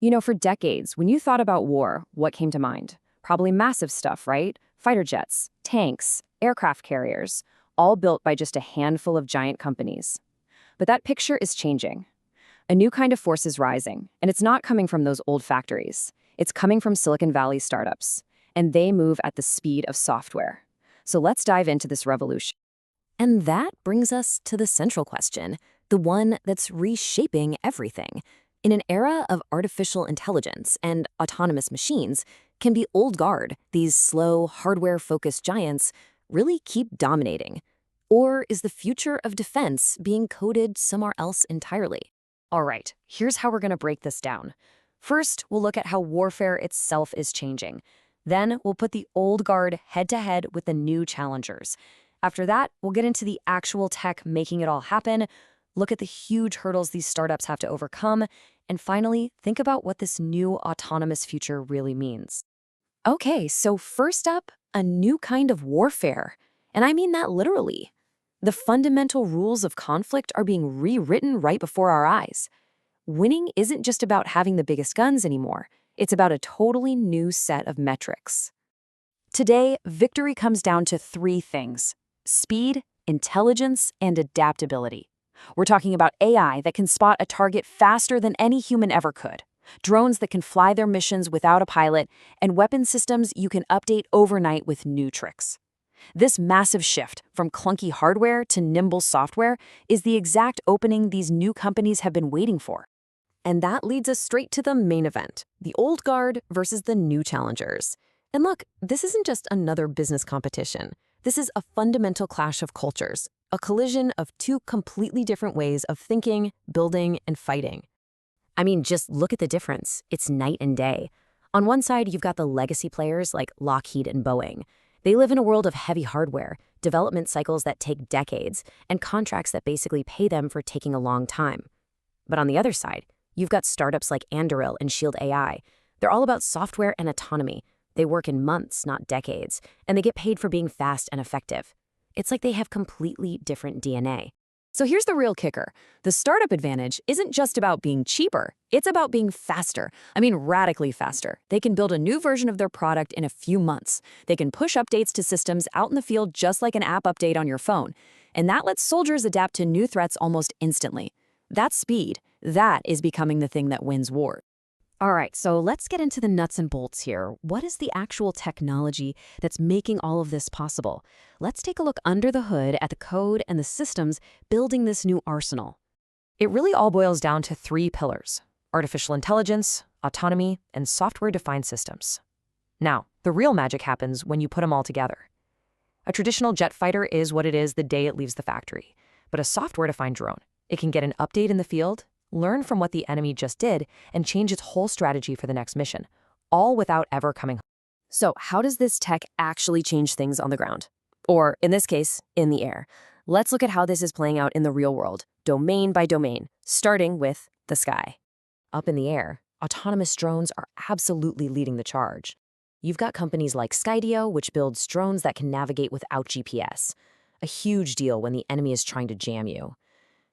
For decades, when you thought about war, what came to mind? Probably massive stuff, right? Fighter jets, tanks, aircraft carriers, all built by just a handful of giant companies. But that picture is changing. A new kind of force is rising, and it's not coming from those old factories. It's coming from Silicon Valley startups, and they move at the speed of software. So let's dive into this revolution. And that brings us to the central question, the one that's reshaping everything. In an era of artificial intelligence and autonomous machines, can the old guard, these slow, hardware-focused giants, really keep dominating? Or is the future of defense being coded somewhere else entirely? All right, here's how we're going to break this down. First, we'll look at how warfare itself is changing. Then, we'll put the old guard head-to-head with the new challengers. After that, we'll get into the actual tech making it all happen, look at the huge hurdles these startups have to overcome, and finally, think about what this new autonomous future really means. Okay, so first up, a new kind of warfare. And I mean that literally. The fundamental rules of conflict are being rewritten right before our eyes. Winning isn't just about having the biggest guns anymore. It's about a totally new set of metrics. Today, victory comes down to three things: speed, intelligence, and adaptability. We're talking about AI that can spot a target faster than any human ever could, drones that can fly their missions without a pilot, and weapon systems you can update overnight with new tricks. This massive shift from clunky hardware to nimble software is the exact opening these new companies have been waiting for. And that leads us straight to the main event, the old guard versus the new challengers. And look, this isn't just another business competition. This is a fundamental clash of cultures, a collision of two completely different ways of thinking, building, and fighting. I mean, just look at the difference. It's night and day. On one side, you've got the legacy players like Lockheed and Boeing. They live in a world of heavy hardware, development cycles that take decades, and contracts that basically pay them for taking a long time. But on the other side, you've got startups like Anduril and Shield AI. They're all about software and autonomy. They work in months, not decades, and they get paid for being fast and effective. It's like they have completely different DNA. So here's the real kicker. The startup advantage isn't just about being cheaper. It's about being faster. I mean, radically faster. They can build a new version of their product in a few months. They can push updates to systems out in the field just like an app update on your phone. And that lets soldiers adapt to new threats almost instantly. That speed, that is becoming the thing that wins war. All right, so let's get into the nuts and bolts here. What is the actual technology that's making all of this possible? Let's take a look under the hood at the code and the systems building this new arsenal. It really all boils down to three pillars: artificial intelligence, autonomy, and software-defined systems. Now, the real magic happens when you put them all together. A traditional jet fighter is what it is the day it leaves the factory, but a software-defined drone, it can get an update in the field, learn from what the enemy just did, and change its whole strategy for the next mission, all without ever coming home. So how does this tech actually change things on the ground? Or, in this case, in the air. Let's look at how this is playing out in the real world, domain by domain, starting with the sky. Up in the air, autonomous drones are absolutely leading the charge. You've got companies like Skydio, which builds drones that can navigate without GPS, a huge deal when the enemy is trying to jam you.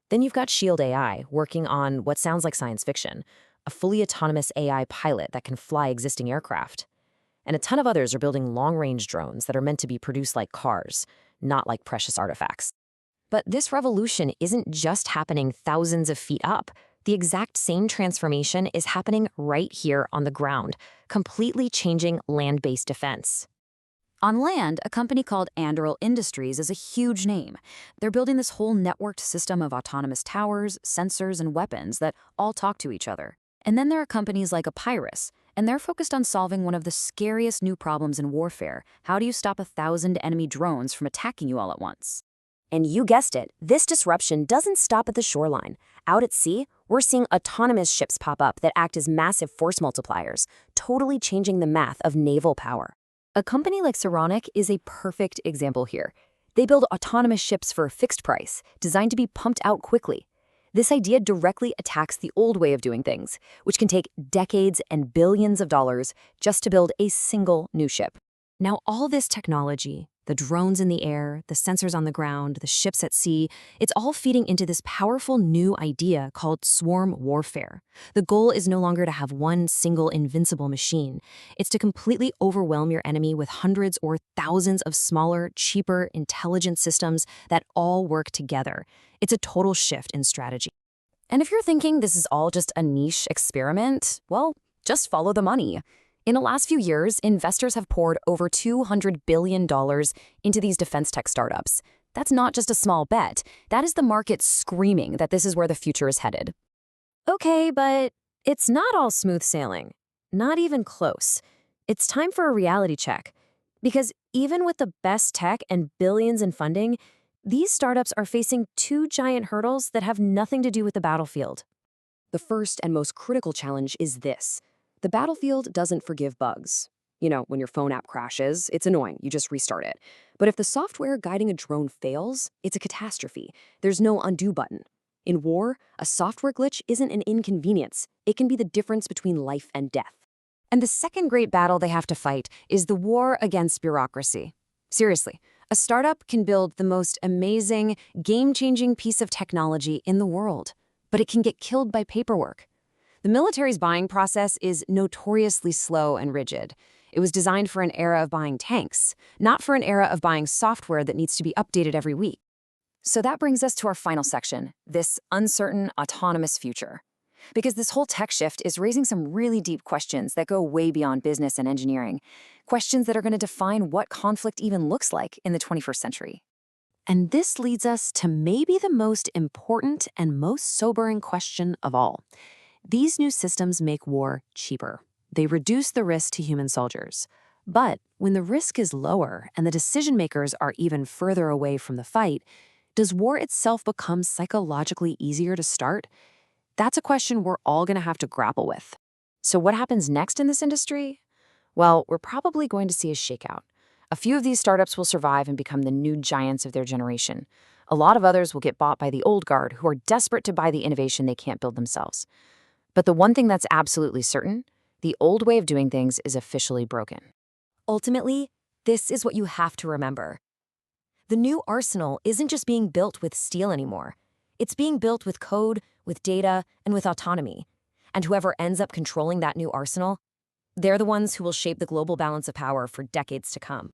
Then you've got Shield AI working on what sounds like science fiction, a fully autonomous AI pilot that can fly existing aircraft. And a ton of others are building long-range drones that are meant to be produced like cars, not like precious artifacts. But this revolution isn't just happening thousands of feet up. The exact same transformation is happening right here on the ground, completely changing land-based defense. On land, a company called Anduril Industries is a huge name. They're building this whole networked system of autonomous towers, sensors, and weapons that all talk to each other. And then there are companies like Apyrus, and they're focused on solving one of the scariest new problems in warfare. How do you stop 1,000 enemy drones from attacking you all at once? And you guessed it, this disruption doesn't stop at the shoreline. Out at sea, we're seeing autonomous ships pop up that act as massive force multipliers, totally changing the math of naval power. A company like Saronic is a perfect example here. They build autonomous ships for a fixed price, designed to be pumped out quickly. This idea directly attacks the old way of doing things, which can take decades and billions of dollars just to build a single new ship. Now, all this technology, The drones in the air, the sensors on the ground, the ships at sea, it's all feeding into this powerful new idea called swarm warfare. The goal is no longer to have one single invincible machine. It's to completely overwhelm your enemy with hundreds or thousands of smaller, cheaper, intelligent systems that all work together. It's a total shift in strategy. And if you're thinking this is all just a niche experiment, well, just follow the money. In the last few years, investors have poured over $200 billion into these defense tech startups. That's not just a small bet. That is the market screaming that this is where the future is headed. Okay, but it's not all smooth sailing. Not even close. It's time for a reality check. Because even with the best tech and billions in funding, these startups are facing two giant hurdles that have nothing to do with the battlefield. The first and most critical challenge is this. The battlefield doesn't forgive bugs. You know, when your phone app crashes, it's annoying, you just restart it. But if the software guiding a drone fails, it's a catastrophe. There's no undo button. In war, a software glitch isn't an inconvenience. It can be the difference between life and death. And the second great battle they have to fight is the war against bureaucracy. Seriously, a startup can build the most amazing, game-changing piece of technology in the world, but it can get killed by paperwork. The military's buying process is notoriously slow and rigid. It was designed for an era of buying tanks, not for an era of buying software that needs to be updated every week. So that brings us to our final section, this uncertain, autonomous future. Because this whole tech shift is raising some really deep questions that go way beyond business and engineering, questions that are going to define what conflict even looks like in the 21st century. And this leads us to maybe the most important and most sobering question of all. These new systems make war cheaper. They reduce the risk to human soldiers. But when the risk is lower and the decision makers are even further away from the fight, does war itself become psychologically easier to start? That's a question we're all going to have to grapple with. So what happens next in this industry? Well, we're probably going to see a shakeout. A few of these startups will survive and become the new giants of their generation. A lot of others will get bought by the old guard who are desperate to buy the innovation they can't build themselves. But the one thing that's absolutely certain, the old way of doing things is officially broken. Ultimately, this is what you have to remember. The new arsenal isn't just being built with steel anymore. It's being built with code, with data, and with autonomy. And whoever ends up controlling that new arsenal, they're the ones who will shape the global balance of power for decades to come.